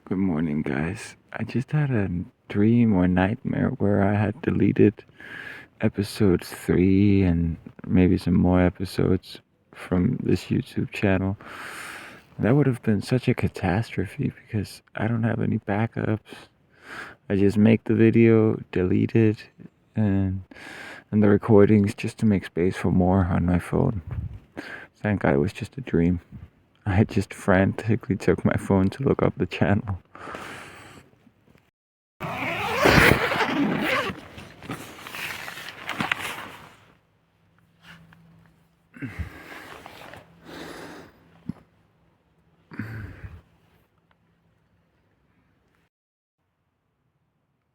Good morning, guys. I just had a dream or nightmare where I had deleted episode 3 and maybe some more episodes from this YouTube channel. That would have been such a catastrophe because I don't have any backups. I just make the video, delete it, and the recordings just to make space for more on my phone. Thank God it was just a dream. I just frantically took my phone to look up the channel.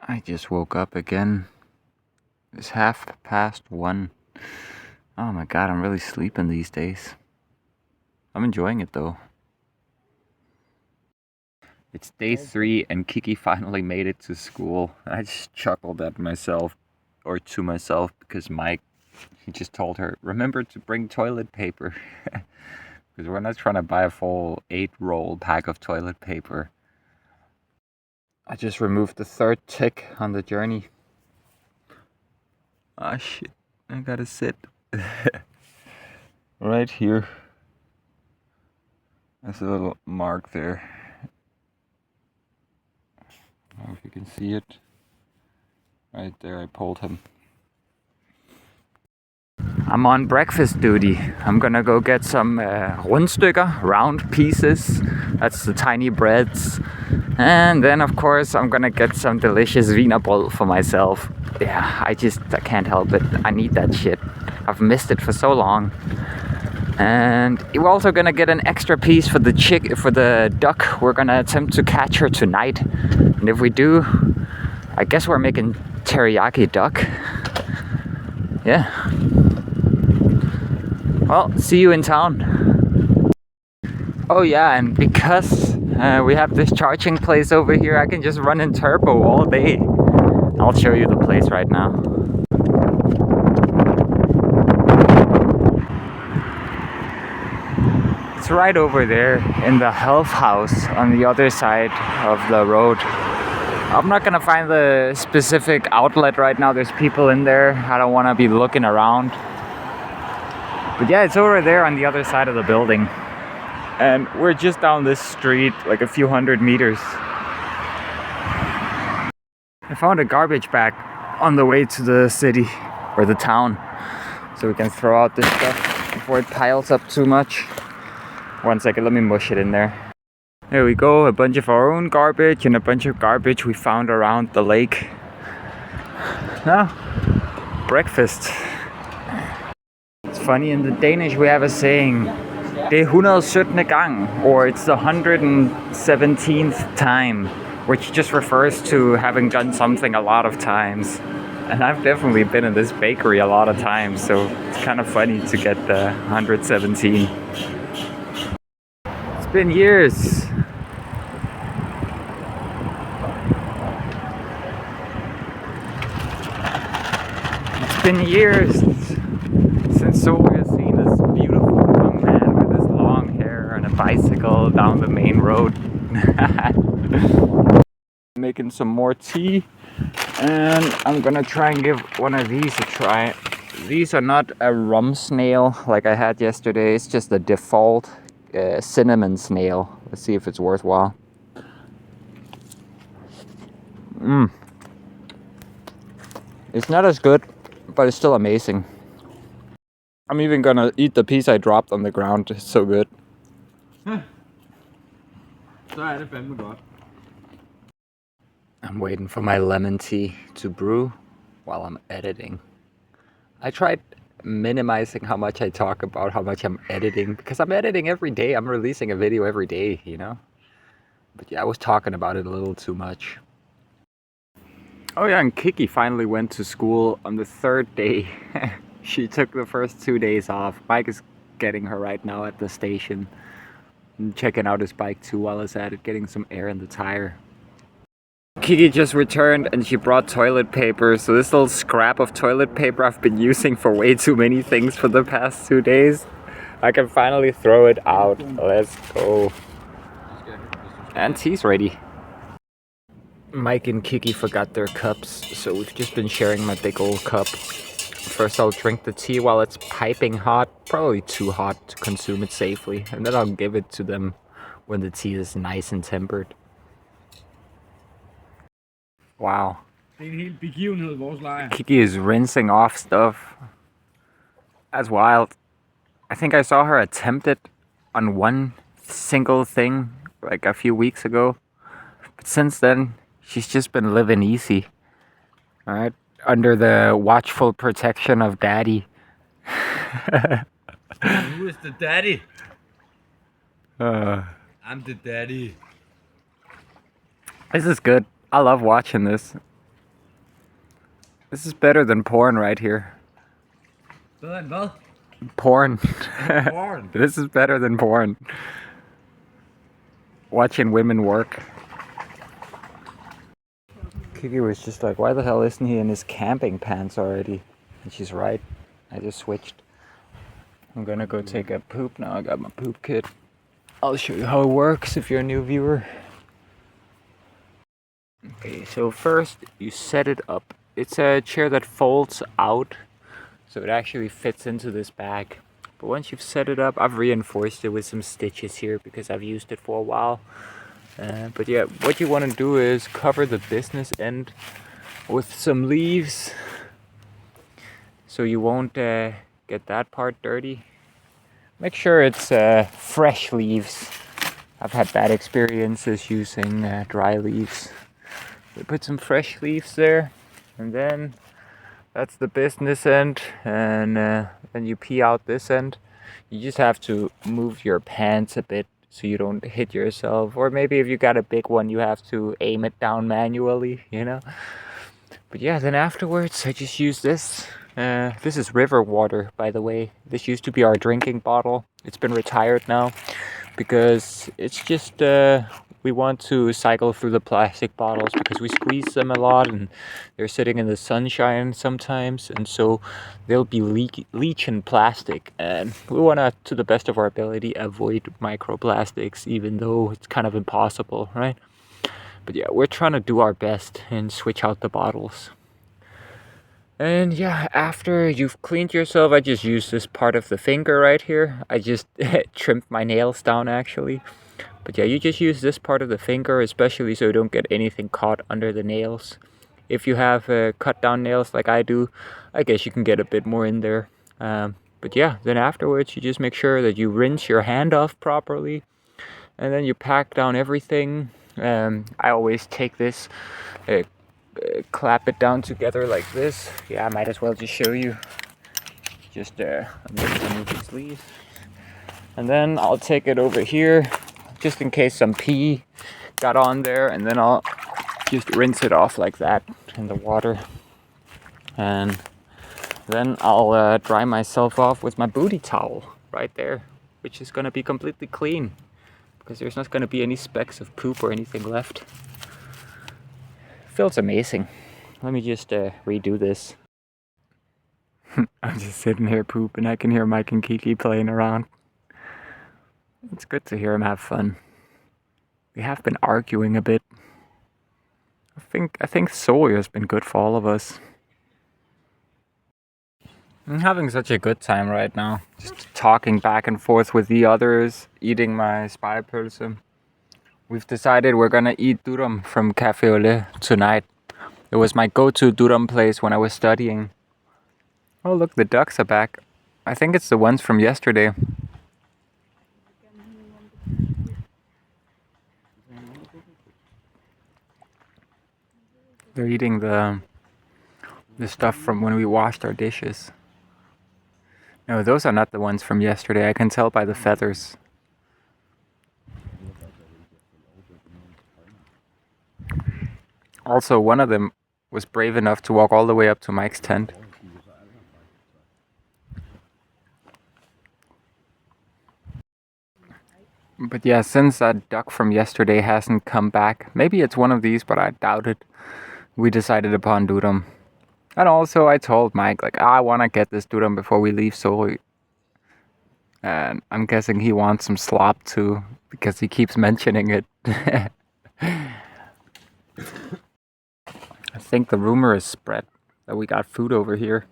I just woke up again. It's 1:30. Oh my God, I'm really sleeping these days. I'm enjoying it though. It's day 3 and Kiki finally made it to school. I just chuckled at myself, or to myself, because Mike, he just told her, remember to bring toilet paper. Because we're not trying to buy a full 8-roll pack of toilet paper. I just removed the 3rd tick on the journey. Ah shit, I gotta sit. Right here. There's a little mark there. I don't know if you can see it. Right there, I pulled him. I'm on breakfast duty. I'm gonna go get some rundstykker, round pieces. That's the tiny breads. And then of course I'm gonna get some delicious wienerbrød for myself. Yeah, I can't help it. I need that shit. I've missed it for so long. And we're also gonna get an extra piece for the duck. We're gonna attempt to catch her tonight. And if we do, I guess we're making teriyaki duck. Yeah. Well, see you in town. Oh yeah, and because we have this charging place over here, I can just run in turbo all day. I'll show you the place right now. It's right over there in the health house on the other side of the road. I'm not gonna find the specific outlet right now. There's people in there. I don't wanna be looking around. But yeah, it's over there on the other side of the building. And we're just down this street, like a few hundred meters. I found a garbage bag on the way to the city, or the town. So we can throw out this stuff before it piles up too much. 1 second, let me mush it in there. There we go, a bunch of our own garbage and a bunch of garbage we found around the lake. Now, breakfast. It's funny, in the Danish we have a saying, det 117. gang, or it's the 117th time, which just refers to having done something a lot of times. And I've definitely been in this bakery a lot of times, so it's kind of funny to get the 117. It's been years. It's been years since Sol has seen this beautiful young man with his long hair and a bicycle down the main road. Making some more tea, and I'm gonna try and give one of these a try. These are not a rum snail like I had yesterday, it's just the default cinnamon snail. Let's see if it's worthwhile. It's not as good, but it's still amazing. I'm even gonna eat the piece I dropped on the ground. It's so good. Så det fandme godt. I'm waiting for my lemon tea to brew while I'm editing. I tried minimizing how much I talk about how much I'm editing, because I'm editing every day. I'm releasing a video every day, you know? But yeah, I was talking about it a little too much. Oh yeah, and Kiki finally went to school on the 3rd day. She took the first 2 days off. Mike is getting her right now at the station. And checking out his bike too while he's at it, getting some air in the tire. Kiki just returned and she brought toilet paper. So this little scrap of toilet paper I've been using for way too many things for the past 2 days, I can finally throw it out. Let's go. And tea's ready. Mike and Kiki forgot their cups, so we've just been sharing my big old cup. First I'll drink the tea while it's piping hot, probably too hot to consume it safely, and then I'll give it to them when the tea is nice and tempered. Wow. Det er en hel begivenhed, vores lejr. Kiki is rinsing off stuff. That's wild. I think I saw her attempt it on one single thing like a few weeks ago. But since then, she's just been living easy. Alright? Under the watchful protection of Daddy. Who is the daddy? Uh, I'm the daddy. This is good. I love watching this. This is better than porn right here. Bedre end hvad? Porn. Porn. This is better than porn. Watching women work. Kiki was just like, why the hell isn't he in his camping pants already? And she's right. I just switched. I'm gonna go take a poop now. I got my poop kit. I'll show you how it works if you're a new viewer. Okay, so first you set it up. It's a chair that folds out, so it actually fits into this bag. But once you've set it up, I've reinforced it with some stitches here because I've used it for a while. But yeah, what you want to do is cover the business end with some leaves so you won't get that part dirty. Make sure it's fresh leaves. I've had bad experiences using dry leaves. So put some fresh leaves there, and then that's the business end, and then you pee out this end. You just have to move your pants a bit so you don't hit yourself, or maybe if you got a big one you have to aim it down manually, you know. But yeah, then afterwards I just use this. This is river water, by the way. This used to be our drinking bottle. It's been retired now because it's just we want to cycle through the plastic bottles because we squeeze them a lot and they're sitting in the sunshine sometimes, and so they'll be leaching plastic, and we want to the best of our ability, avoid microplastics, even though it's kind of impossible, right? But yeah, we're trying to do our best and switch out the bottles. And yeah, after you've cleaned yourself, I just use this part of the finger right here. I just trimmed my nails down actually. But yeah, you just use this part of the finger, especially so you don't get anything caught under the nails. If you have cut down nails like I do, I guess you can get a bit more in there. But yeah, then afterwards you just make sure that you rinse your hand off properly. And then you pack down everything. I always take this, clap it down together like this. Yeah, I might as well just show you. Just I'm going to remove these leaves. And then I'll take it over here, just in case some pee got on there, and then I'll just rinse it off like that in the water. And then I'll dry myself off with my booty towel right there, which is gonna be completely clean because there's not gonna be any specks of poop or anything left. Feels amazing. Let me just redo this. I'm just sitting here pooping. I can hear Mike and Kiki playing around. It's good to hear them have fun. We have been arguing a bit. I think Soy has been good for all of us. I'm having such a good time right now. Just talking back and forth with the others, eating my spejepølse. We've decided we're gonna eat durum from Café au Lait tonight. It was my go-to durum place when I was studying. Oh look, the ducks are back. I think it's the ones from yesterday. They're eating the stuff from when we washed our dishes. No, those are not the ones from yesterday. I can tell by the feathers. Also, one of them was brave enough to walk all the way up to Mike's tent. But yeah, since that duck from yesterday hasn't come back, maybe it's one of these, but I doubt it, we decided upon durum. And also I told Mike, like, I want to get this durum before we leave Soy. And I'm guessing he wants some slop too, because he keeps mentioning it. I think the rumor is spread that we got food over here.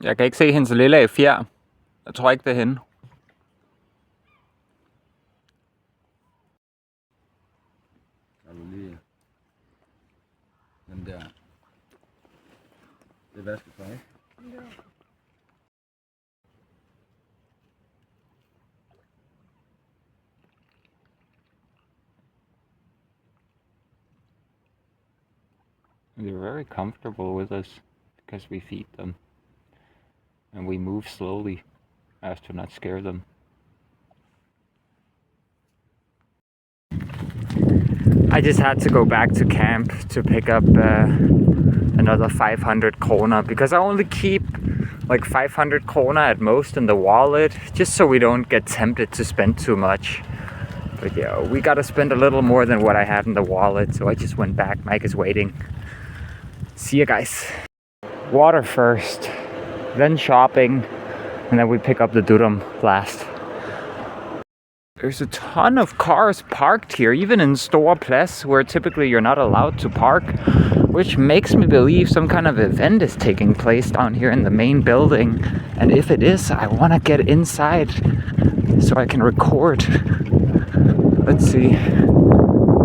Jeg kan ikke se hendes lille fjer. Jeg tror ikke det er hende. Kan du lige den der? Det vasketøj, ikke? Ja. They're very comfortable with us because we feed them. And we move slowly as to not scare them. I just had to go back to camp to pick up another 500 krona because I only keep like 500 krona at most in the wallet, just so we don't get tempted to spend too much. But yeah, we gotta spend a little more than what I had in the wallet, so I just went back. Mike is waiting. See you guys. Water first, then shopping, and then we pick up the durum last. There's a ton of cars parked here, even in Store Place, where typically you're not allowed to park, which makes me believe some kind of event is taking place down here in the main building. And if it is, I want to get inside so I can record. Let's see.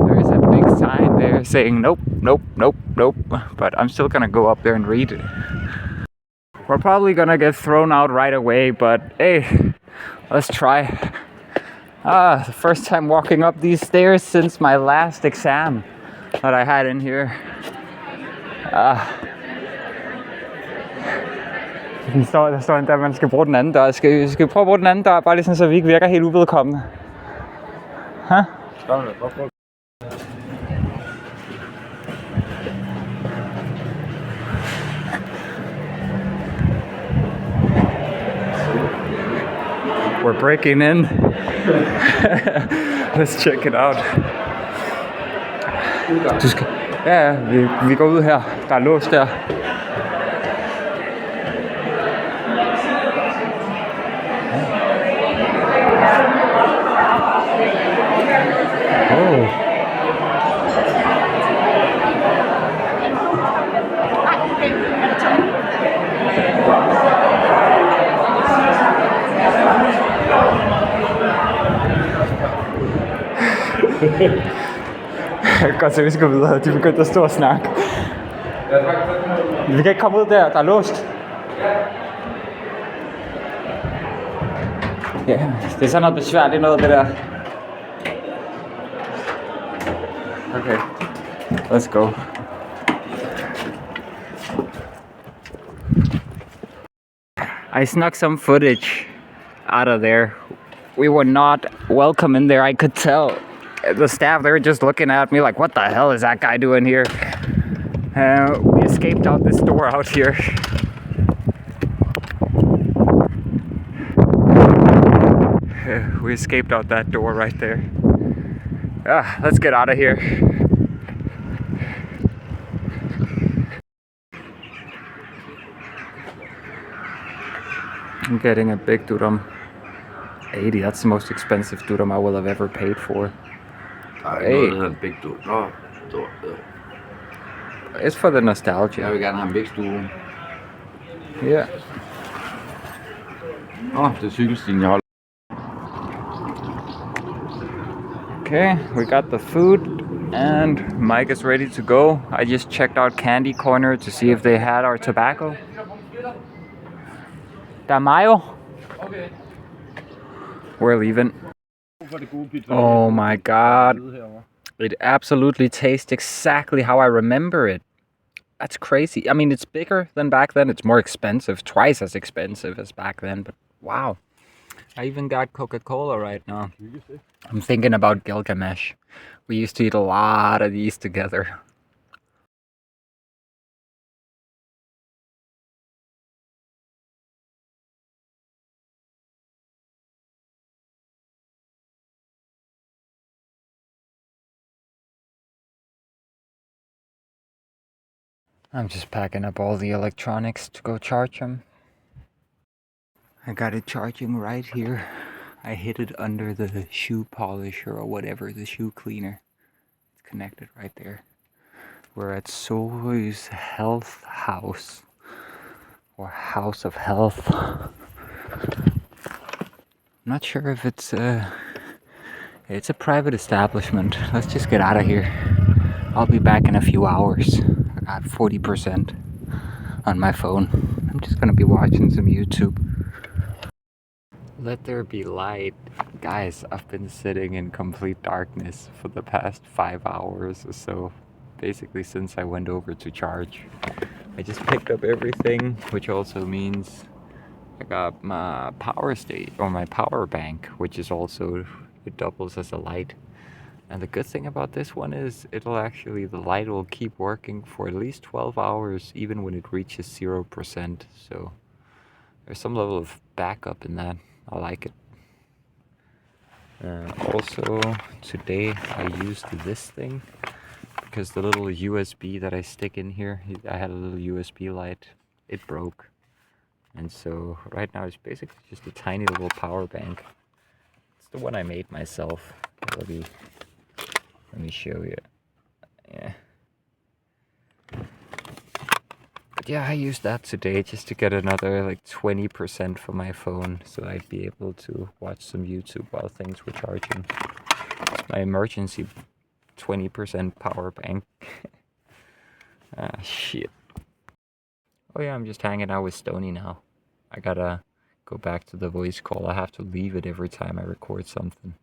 There is a big sign there saying nope, nope, nope, nope, but I'm still gonna go up there and read it. We're probably gonna get thrown out right away, but hey, let's try. The first time walking up these stairs since my last exam that I had in here. Der står endda, at man skal bruge den anden dør. Skal vi prøve at bruge den anden dør, bare lige sådan, så vi ikke virker helt uvedkommende? Huh? We're breaking in. Let's check it out. Du skal... Ja, vi går ud her. Der er låst der. Oh. Jeg kan godt se, at vi skal videre. De begyndte at stå og snakke. Vi kan ikke komme ud der. Der er låst. Ja, det er sådan noget besværligt noget, det der. Okay, let's go. I snuck some footage out of there. We were not welcome in there, I could tell. The staff, they were just looking at me like, what the hell is that guy doing here? We escaped out this door out here. We escaped out that door right there. Let's get out of here. I'm getting a big durum. 80, that's the most expensive durum I will have ever paid for. Hey. En big durum. Nå, it's for the nostalgia. Jeg vil gerne have en big durum. Yeah. Det er cykelstien, jeg holder. Okay, we got the food and Mike is ready to go. I just checked out Candy Corner to see if they had our tobacco. Der er mayo. Okay. We're leaving. Oh my god. It absolutely tastes exactly how I remember it. That's crazy. I mean, it's bigger than back then. It's more expensive, twice as expensive as back then, but wow. I even got Coca-Cola right now. I'm thinking about Gilgamesh. We used to eat a lot of these together. I'm just packing up all the electronics to go charge them. I got it charging right here. I hid it under the shoe polisher or whatever, the shoe cleaner. It's connected right there. We're at Solar's Health House, or House of Health. I'm not sure if it's a private establishment. Let's just get out of here. I'll be back in a few hours. I got 40% on my phone. I'm just gonna be watching some YouTube. Let there be light. Guys, I've been sitting in complete darkness for the past 5 hours or so. Basically since I went over to charge. I just picked up everything, which also means I got my power my power bank, which is also, it doubles as a light. And the good thing about this one is the light will keep working for at least 12 hours even when it reaches 0%. So there's some level of backup in that. I like it. Also, today I used this thing because the little USB that I stick in here, I had a little USB light, it broke. And so right now it's basically just a tiny little power bank. It's the one I made myself. Let me show you. Yeah. But yeah, I used that today just to get another like 20% for my phone, so I'd be able to watch some YouTube while things were charging. My emergency 20% power bank. Ah, shit. Oh yeah, I'm just hanging out with Stony now. I gotta go back to the voice call. I have to leave it every time I record something.